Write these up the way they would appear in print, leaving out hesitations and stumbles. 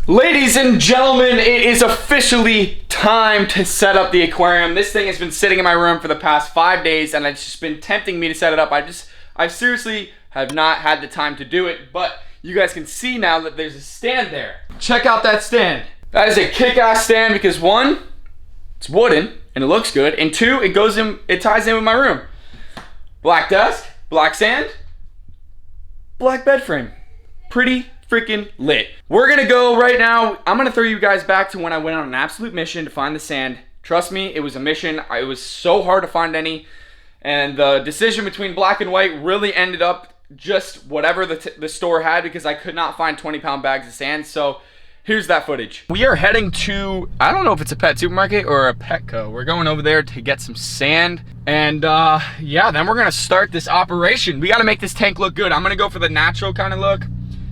Ladies and gentlemen, it is officially time to set up the aquarium. This thing has been sitting in my room for the past 5 days and it's just been tempting me to set it up. I seriously have not had the time to do it, but you guys can see now that there's a stand there. Check out that stand. That is a kick-ass stand because one, it's wooden and it looks good, and two, it ties in with my room. Black desk, black sand, black bed frame. Pretty freaking lit. We're gonna go right now. I'm gonna throw you guys back to when I went on an absolute mission to find the sand. Trust me, it was a mission. It was so hard to find any, and the decision between black and white really ended up just whatever the store had, because I could not find 20-pound bags of sand. So here's that footage. We are heading to, I don't know if it's a pet supermarket or a Petco. We're going over there to get some sand, and yeah, then we're gonna start this operation. We gotta make this tank look good. I'm gonna go for the natural kind of look,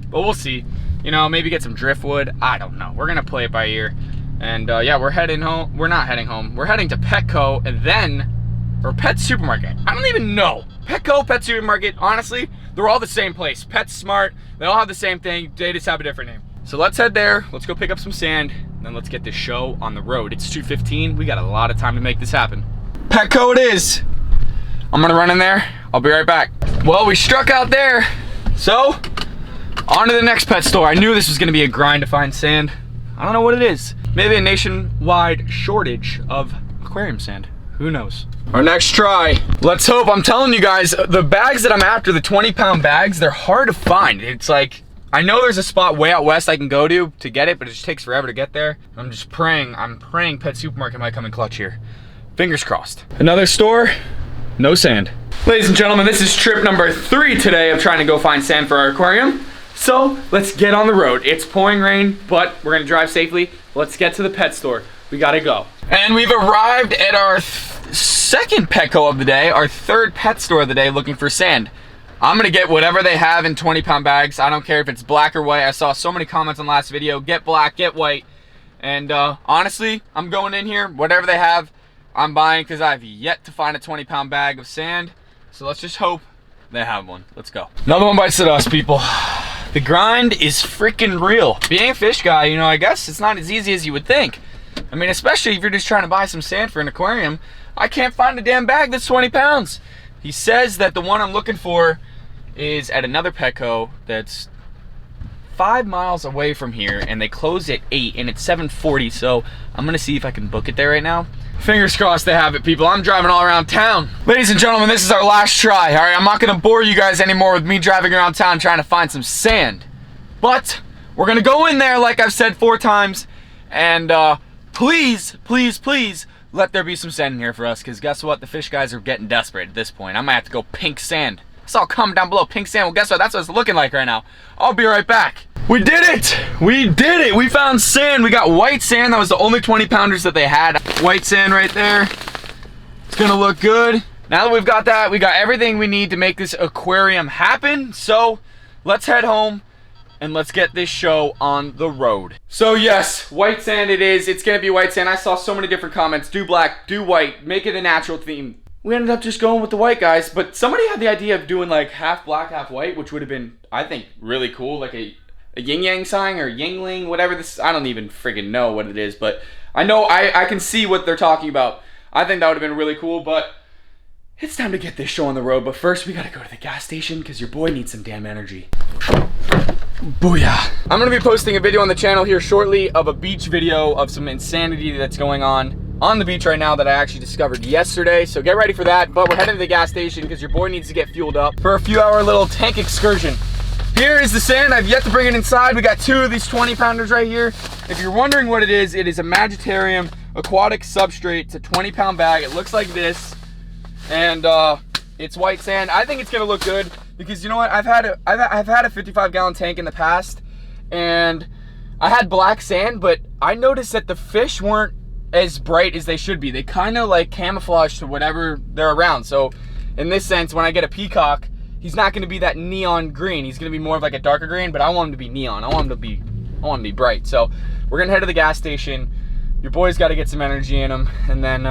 but we'll see. You know, maybe get some driftwood. I don't know. We're gonna play it by ear. And yeah, we're heading home. We're not heading home. We're heading to Petco and then, or Pet Supermarket. I don't even know. Petco, Pet Supermarket, honestly, they're all the same place. PetSmart, they all have the same thing. They just have a different name. So let's head there. Let's go pick up some sand. And then let's get this show on the road. It's 2:15. We got a lot of time to make this happen. Petco it is. I'm gonna run in there. I'll be right back. Well, we struck out there. So, on to the next pet store. I knew this was gonna be a grind to find sand. I don't know what it is. Maybe a nationwide shortage of aquarium sand. Who knows? Our next try. Let's hope. I'm telling you guys, the bags that I'm after, the 20-pound bags, they're hard to find. It's like, I know there's a spot way out west I can go to get it, but it just takes forever to get there. I'm just praying. I'm praying Pet Supermarket might come in clutch here. Fingers crossed. Another store, no sand. Ladies and gentlemen, this is trip number 3 today of trying to go find sand for our aquarium. So let's get on the road. It's pouring rain, but we're gonna drive safely. Let's get to the pet store. We gotta go. And we've arrived at our second Petco of the day, our third pet store of the day, looking for sand. I'm gonna get whatever they have in 20-pound bags. I don't care if it's black or white. I saw so many comments on last video, get black, get white. And honestly, I'm going in here, whatever they have, I'm buying, because I've yet to find a 20-pound bag of sand. So let's just hope they have one. Let's go. Another one bites the dust, people. The grind is freaking real. Being a fish guy, you know, I guess it's not as easy as you would think. I mean, especially if you're just trying to buy some sand for an aquarium. I can't find a damn bag that's 20 pounds. He says that the one I'm looking for is at another Petco that's 5 miles away from here, and they close at 8 and it's 7:40, so I'm gonna see if I can book it there right now. Fingers crossed they have it, people. I'm driving all around town. Ladies and gentlemen, this is our last try, all right? I'm not gonna bore you guys anymore with me driving around town trying to find some sand. But we're gonna go in there, like I've said 4 times, and please, please, please, let there be some sand in here for us, because guess what? The fish guys are getting desperate at this point. I might have to go pink sand. I saw a comment down below, pink sand. Well, guess what? That's what it's looking like right now. I'll be right back. We did it! We did it! We found sand. We got white sand. That was the only 20-pounders that they had. White sand right there. It's gonna look good. Now that we've got that, we got everything we need to make this aquarium happen. So let's head home and let's get this show on the road. So yes, white sand it is. It's gonna be white sand. I saw so many different comments. Do black, do white, make it a natural theme. We ended up just going with the white, guys, but somebody had the idea of doing like half black, half white, which would have been, I think, really cool. Like a yin-yang sign or yingling, whatever this, I don't even friggin' know what it is, but I know I can see what they're talking about. I think that would have been really cool, but it's time to get this show on the road. But first, we gotta go to the gas station because your boy needs some damn energy. Booyah. I'm gonna be posting a video on the channel here shortly of a beach video of some insanity that's going on the beach right now that I actually discovered yesterday. So get ready for that. But we're heading to the gas station because your boy needs to get fueled up for a few-hour little tank excursion. Here is the sand. I've yet to bring it inside. We got 2 of these 20-pounders right here. If you're wondering what it is a Magitarium aquatic substrate. It's a 20-pound bag. It looks like this, and it's white sand. I think it's gonna look good because you know what? I've had a 55-gallon tank in the past, and I had black sand, but I noticed that the fish weren't as bright as they should be. They kind of like camouflage to whatever they're around. So in this sense, when I get a peacock, he's not going to be that neon green. He's going to be more of like a darker green, but I want him to be neon. I want him to be bright. So we're going to head to the gas station. Your boy's got to get some energy in him, and then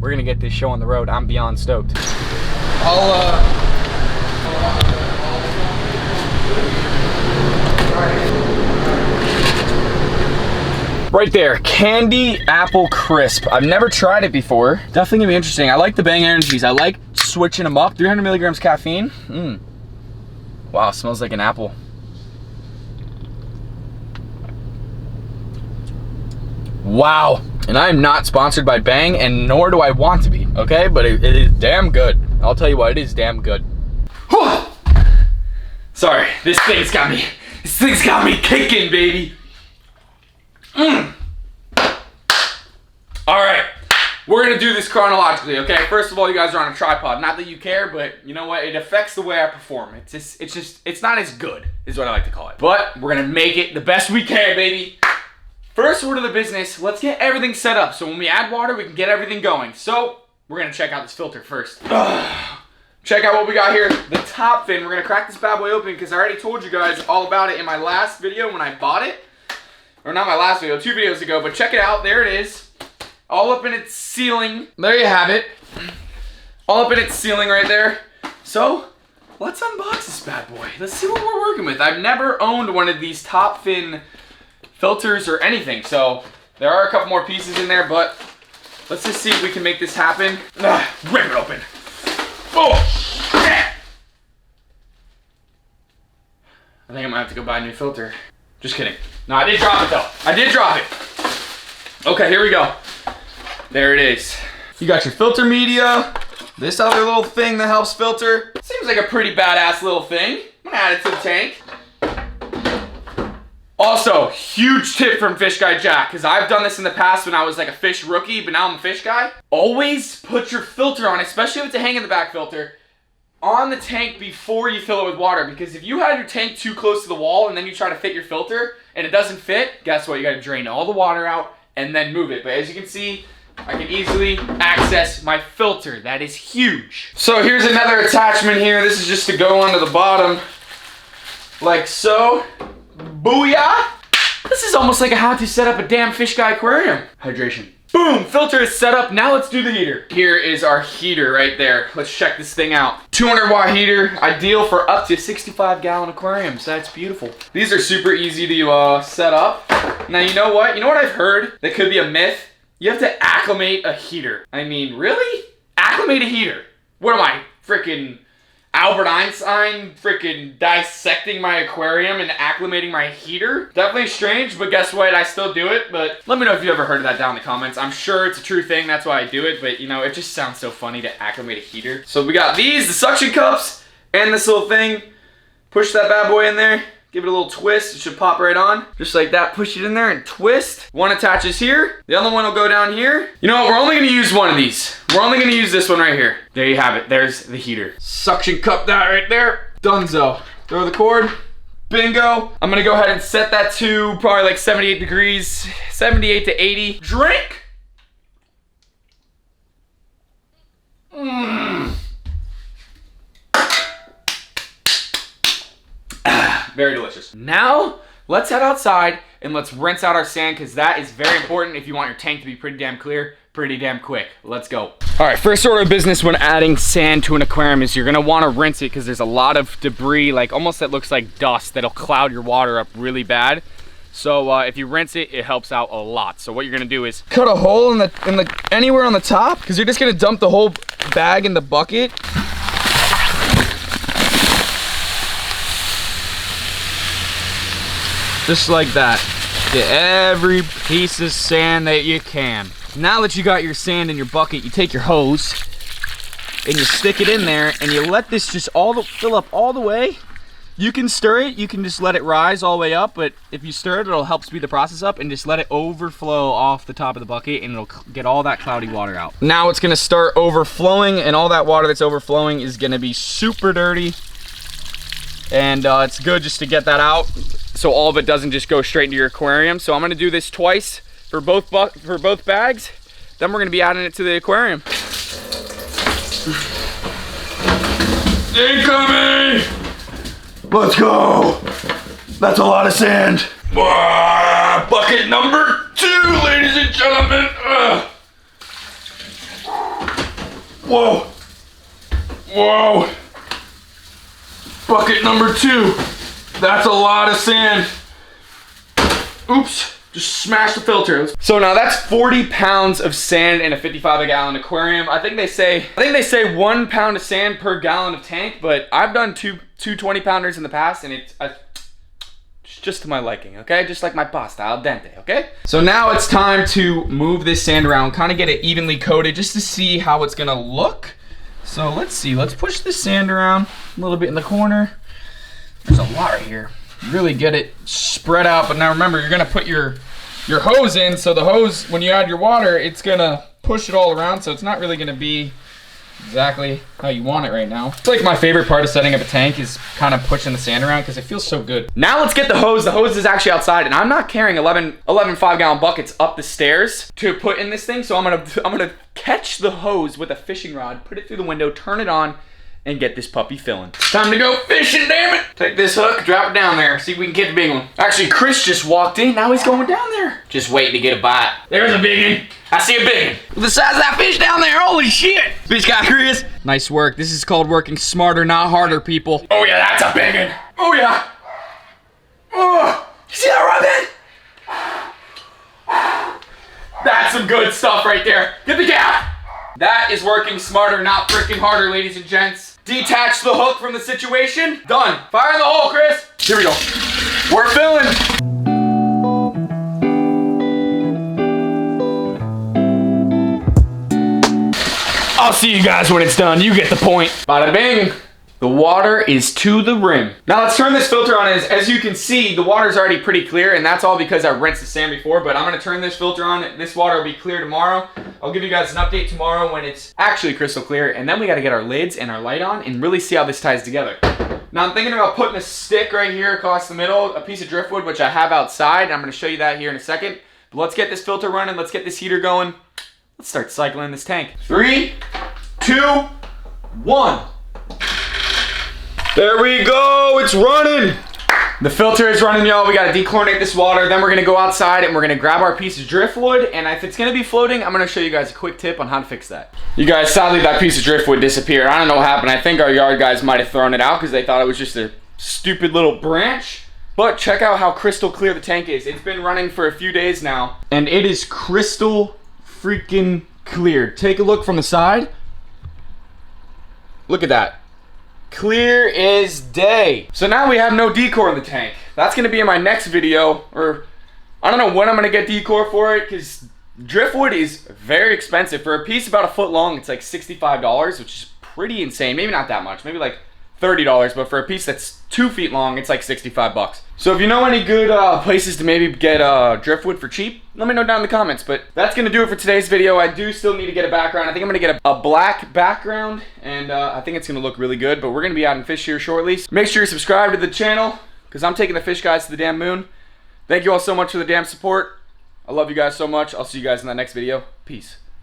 we're going to get this show on the road. I'm beyond stoked. Right there, candy apple crisp. I've never tried it before. Definitely gonna be interesting. I like the Bang Energies. I like switching them up. 300 milligrams caffeine. Wow, smells like an apple. Wow. And I am not sponsored by Bang, and nor do I want to be, okay? But it is damn good. I'll tell you what, it is damn good. Whew. Sorry, this thing's got me kicking, baby. All right, we're gonna do this chronologically, okay? First of all, you guys are on a tripod. Not that you care, but you know what? It affects the way I perform. It's not as good, is what I like to call it. But we're gonna make it the best we can, baby. First order of the business, let's get everything set up. So when we add water, we can get everything going. So we're gonna check out this filter first. Check out what we got here. The top fin, we're gonna crack this bad boy open because I already told you guys all about it in my last video when I bought it. Or not my last video, 2 videos ago, but check it out, there it is. All up in its ceiling. There you have it. All up in its ceiling right there. So, let's unbox this bad boy. Let's see what we're working with. I've never owned one of these top fin filters or anything, so there are a couple more pieces in there, but let's just see if we can make this happen. Rip it open. Oh, shit! I think I might have to go buy a new filter. Just kidding. No, I did drop it though. I did drop it. Okay, here we go. There it is. You got your filter media. This other little thing that helps filter. Seems like a pretty badass little thing. I'm gonna add it to the tank. Also, huge tip from Fish Guy Jack, because I've done this in the past when I was like a fish rookie, but now I'm a fish guy. Always put your filter on, especially if it's a hang in the back filter, on the tank before you fill it with water, because if you have your tank too close to the wall and then you try to fit your filter and it doesn't fit, guess what? You gotta drain all the water out and then move it. But as you can see, I can easily access my filter. That is huge. So here's another attachment here. This is just to go onto the bottom, like so. Booyah! This is almost like how to set up a damn Fish Guy aquarium. Hydration. Boom, filter is set up. Now let's do the heater. Here is our heater right there. Let's check this thing out. 200 watt heater, ideal for up to 65 gallon aquariums. That's beautiful. These are super easy to set up. Now you know what? You know what I've heard that could be a myth? You have to acclimate a heater. I mean, really? Acclimate a heater? What am I, freaking Albert Einstein freaking dissecting my aquarium and acclimating my heater? Definitely strange, but guess what? I still do it. But let me know if you ever heard of that down in the comments. I'm sure it's a true thing. That's why I do it. But you know, it just sounds so funny to acclimate a heater. So we got these, the suction cups, and this little thing. Push that bad boy in there. Give it a little twist. It should pop right on. Just like that. Push it in there and twist. One attaches here. The other one will go down here. You know what? We're only going to use one of these. We're only going to use this one right here. There you have it. There's the heater. Suction cup that right there. Dunzo. Throw the cord. Bingo. I'm going to go ahead and set that to probably like 78 degrees. 78 to 80. Drink. Very delicious. Now, let's head outside and let's rinse out our sand, because that is very important if you want your tank to be pretty damn clear, pretty damn quick. Let's go. All right, first order of business when adding sand to an aquarium is you're gonna wanna rinse it, because there's a lot of debris, like almost that looks like dust, that'll cloud your water up really bad. So if you rinse it, it helps out a lot. So what you're gonna do is cut a hole in the anywhere on the top, because you're just gonna dump the whole bag in the bucket. Just like that. Get every piece of sand that you can. Now that you got your sand in your bucket, you take your hose and you stick it in there and you let this just fill up all the way. You can stir it, you can just let it rise all the way up, but if you stir it, it'll help speed the process up, and just let it overflow off the top of the bucket and it'll get all that cloudy water out. Now it's gonna start overflowing, and all that water that's overflowing is gonna be super dirty. And it's good just to get that out, so all of it doesn't just go straight into your aquarium. So I'm gonna do this twice for both bags. Then we're gonna be adding it to the aquarium. Incoming! Let's go! That's a lot of sand. Bucket number 2, ladies and gentlemen. Whoa. Whoa. Bucket number 2. That's a lot of sand. Oops. Just smash the filter. So now that's 40 pounds of sand in a 55-gallon aquarium. I think they say 1 pound of sand per gallon of tank, but I've done two 20-pounders in the past, and it's just to my liking, okay? Just like my pasta, al dente, okay? So now it's time to move this sand around, kind of get it evenly coated just to see how it's gonna look. So let's see, let's push the sand around a little bit in the corner. There's a lot right here. Really get it spread out, but now remember, you're gonna put your hose in, so the hose, when you add your water, it's gonna push it all around, so it's not really gonna be exactly how you want it right now. It's like my favorite part of setting up a tank is kind of pushing the sand around because it feels so good. Now let's get the hose. The hose is actually outside, and I'm not carrying 11 5-gallon buckets up the stairs to put in this thing, so I'm gonna catch the hose with a fishing rod, put it through the window, turn it on, and get this puppy filling. Time to go fishing, damn it! Take this hook, drop it down there, see if we can get the big one. Actually, Chris just walked in, now he's going down there. Just waiting to get a bite. There's a big one. I see a big one. The size of that fish down there, holy shit! Fish guy Chris. Nice work. This is called working smarter, not harder, people. Oh yeah, that's a big one. Oh yeah. Oh, you see that right, man? That's some good stuff right there. Get the gap. That is working smarter, not freaking harder, ladies and gents. Detach the hook from the situation. Done. Fire in the hole, Chris. Here we go. We're filling. I'll see you guys when it's done. You get the point. Bada bing. The water is to the rim. Now let's turn this filter on. As you can see, the water's already pretty clear, and that's all because I rinsed the sand before, but I'm gonna turn this filter on. This water will be clear tomorrow. I'll give you guys an update tomorrow when it's actually crystal clear, and then we gotta get our lids and our light on and really see how this ties together. Now I'm thinking about putting a stick right here across the middle, a piece of driftwood, which I have outside, and I'm gonna show you that here in a second. But let's get this filter running, let's get this heater going. Let's start cycling this tank. 3, 2, 1. There we go, it's running. The filter is running, y'all. We gotta dechlorinate this water. Then we're gonna go outside and we're gonna grab our piece of driftwood. And if it's gonna be floating, I'm gonna show you guys a quick tip on how to fix that. You guys, sadly that piece of driftwood disappeared. I don't know what happened. I think our yard guys might have thrown it out because they thought it was just a stupid little branch. But check out how crystal clear the tank is. It's been running for a few days now, and it is crystal freaking clear. Take a look from the side. Look at that. Clear as day. So now we have no decor in the tank. That's gonna be in my next video, or I don't know when I'm gonna get decor for it, because driftwood is very expensive. For a piece about a foot long, it's like $65, which is pretty insane. Maybe not that much, maybe like $30, but for a piece that's 2 feet long, it's like 65 bucks. So if you know any good places to maybe get driftwood for cheap, let me know down in the comments. But that's gonna do it for today's video. I do still need to get a background. I think I'm gonna get a black background, and I think it's gonna look really good, but we're gonna be out in fish here shortly. So make sure you subscribe to the channel, because I'm taking the fish guys to the damn moon. Thank you all so much for the damn support. I love you guys so much. I'll see you guys in that next video. Peace.